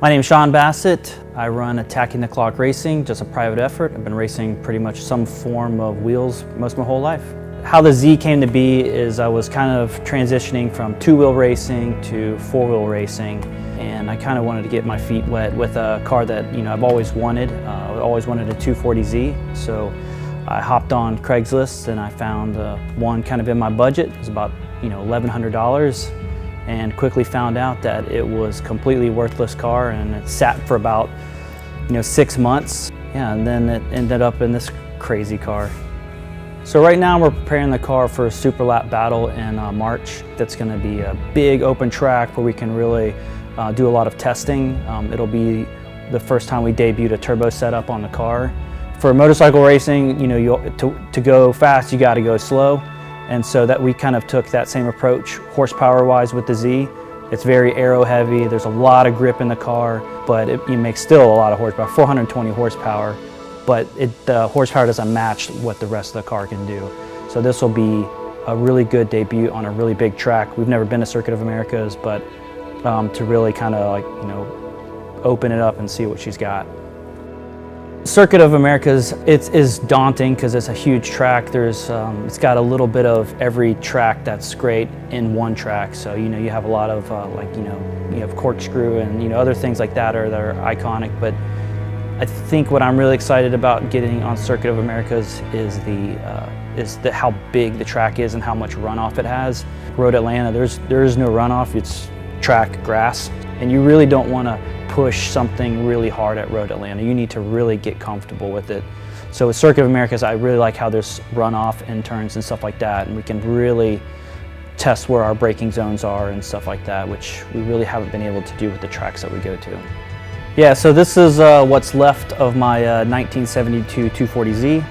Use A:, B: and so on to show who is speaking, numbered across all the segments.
A: My name is Shawn Bassett. I run Attacking the Clock Racing, just a private effort. I've been racing pretty much some form of wheels most of my whole life. How the Z came to be is I was kind of transitioning from two-wheel racing to four-wheel racing, and I kind of wanted to get my feet wet with a car that I've always wanted. I always wanted a 240Z, so I hopped on Craigslist and I found one kind of in my budget. It was about $1,100. And quickly found out that it was completely worthless car, and it sat for about 6 months. Yeah, and then it ended up in this crazy car. So right now we're preparing the car for a super lap battle in March. That's going to be a big open track where we can really do a lot of testing. It'll be the first time we debuted a turbo setup on the car. For motorcycle racing, to go fast you got to go slow. And so that we kind of took that same approach horsepower-wise with the Z. It's very aero heavy, there's a lot of grip in the car, but it makes still a lot of horsepower, 420 horsepower, but the horsepower doesn't match what the rest of the car can do. So this will be a really good debut on a really big track. We've never been to Circuit of Americas, but to really kind of open it up and see what she's got. Circuit of Americas, it is daunting because it's a huge track. It's got a little bit of every track that's great in one track. So you have a lot of you have corkscrew and other things like that that are iconic. But I think what I'm really excited about getting on Circuit of Americas is how big the track is and how much runoff it has. Road Atlanta, there is no runoff. It's track grass, and you really don't want to push something really hard at Road Atlanta. You need to really get comfortable with it. So with Circuit of Americas, I really like how there's runoff and turns and stuff like that, and we can really test where our braking zones are and stuff like that, which we really haven't been able to do with the tracks that we go to. Yeah, so this is what's left of my 1972 240Z.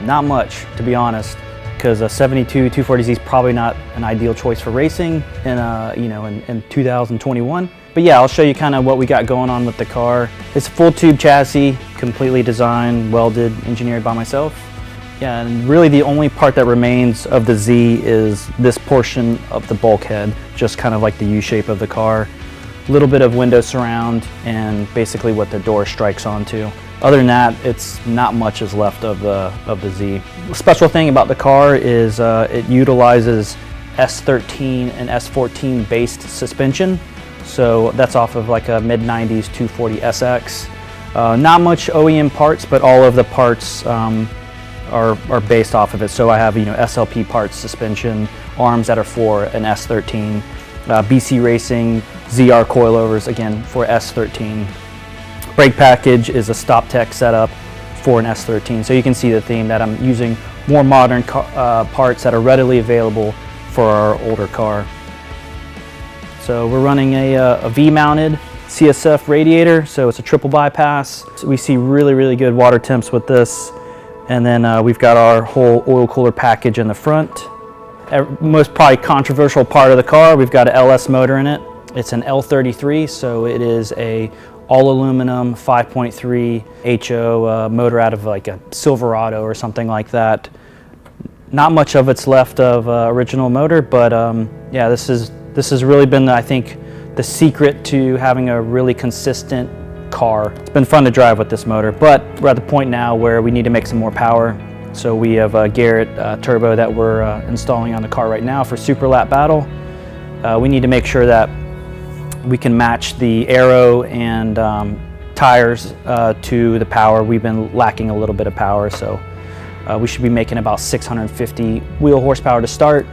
A: Not much, to be honest, because a 72 240Z is probably not an ideal choice for racing in 2021. But yeah, I'll show you kind of what we got going on with the car. It's a full tube chassis, completely designed, welded, engineered by myself. Yeah, and really the only part that remains of the Z is this portion of the bulkhead, just kind of like the U shape of the car. A little bit of window surround and basically what the door strikes onto. Other than that, it's not much is left of the Z. The special thing about the car is it utilizes S13 and S14 based suspension. So that's off of like a mid-90s 240 SX. Not much OEM parts, but all of the parts are based off of it. So I have SLP parts, suspension, arms that are for an S13, BC Racing, ZR coilovers, again for S13. Brake package is a StopTech setup for an S13. So you can see the theme that I'm using more modern parts that are readily available for our older car. So we're running a V-mounted CSF radiator, so it's a triple bypass. So we see really good water temps with this. And then we've got our whole oil cooler package in the front. Most probably controversial part of the car, we've got an LS motor in it. It's an L33, so it is a all aluminum 5.3 HO motor out of like a Silverado or something like that. Not much of it's left of original motor, but yeah, this has really been, I think, the secret to having a really consistent car. It's been fun to drive with this motor, but we're at the point now where we need to make some more power. So we have a Garrett turbo that we're installing on the car right now for super lap battle. We need to make sure that we can match the aero and tires to the power. We've been lacking a little bit of power, so we should be making about 650 wheel horsepower to start.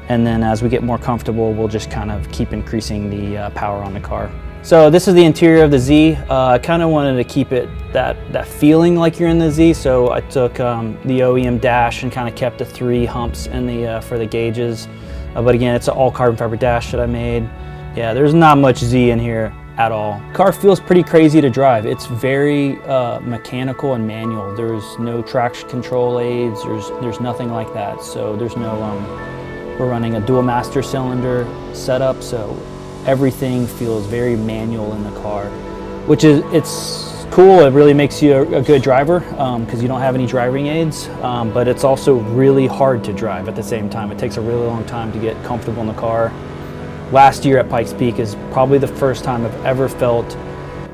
A: And then as we get more comfortable, we'll just kind of keep increasing the power on the car. So this is the interior of the Z. I kind of wanted to keep it that feeling like you're in the Z. So I took the OEM dash and kind of kept the 3 humps in for the gauges. But again, it's an all carbon fiber dash that I made. Yeah, there's not much Z in here at all. Car feels pretty crazy to drive. It's very mechanical and manual. There's no traction control aids. There's nothing like that. So there's no we're running a dual master cylinder setup, so everything feels very manual in the car, which it's cool. It really makes you a good driver because you don't have any driving aids, but it's also really hard to drive at the same time. It takes a really long time to get comfortable in the car. Last year at Pikes Peak is probably the first time I've ever felt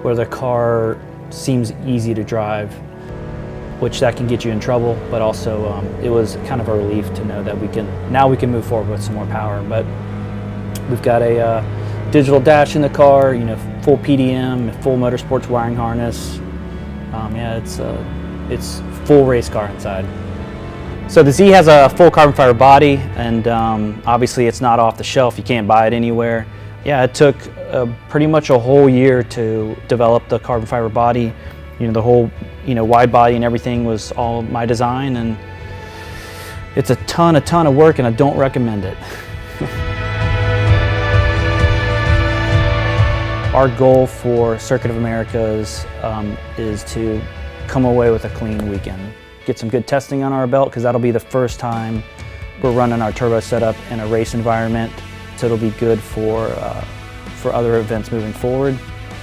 A: where the car seems easy to drive, which that can get you in trouble, but also it was kind of a relief to know that now we can move forward with some more power. But we've got a digital dash in the car, you know, full PDM, full motorsports wiring harness. Yeah, it's full race car inside. So the Z has a full carbon fiber body, and obviously it's not off the shelf. You can't buy it anywhere. Yeah, it took pretty much a whole year to develop the carbon fiber body. You know, the whole, you know, wide body and everything was all my design, and it's a ton of work, and I don't recommend it. Our goal for Circuit of Americas is to come away with a clean weekend. Get some good testing on our belt, because that'll be the first time we're running our turbo setup in a race environment. So it'll be good for other events moving forward.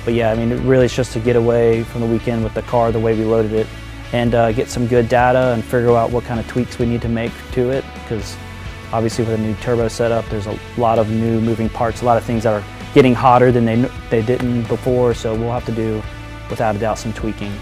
A: But yeah, I mean, really it's just to get away from the weekend with the car the way we loaded it, and get some good data and figure out what kind of tweaks we need to make to it, because obviously with a new turbo setup, there's a lot of new moving parts, a lot of things that are getting hotter than they didn't before, so we'll have to do, without a doubt, some tweaking.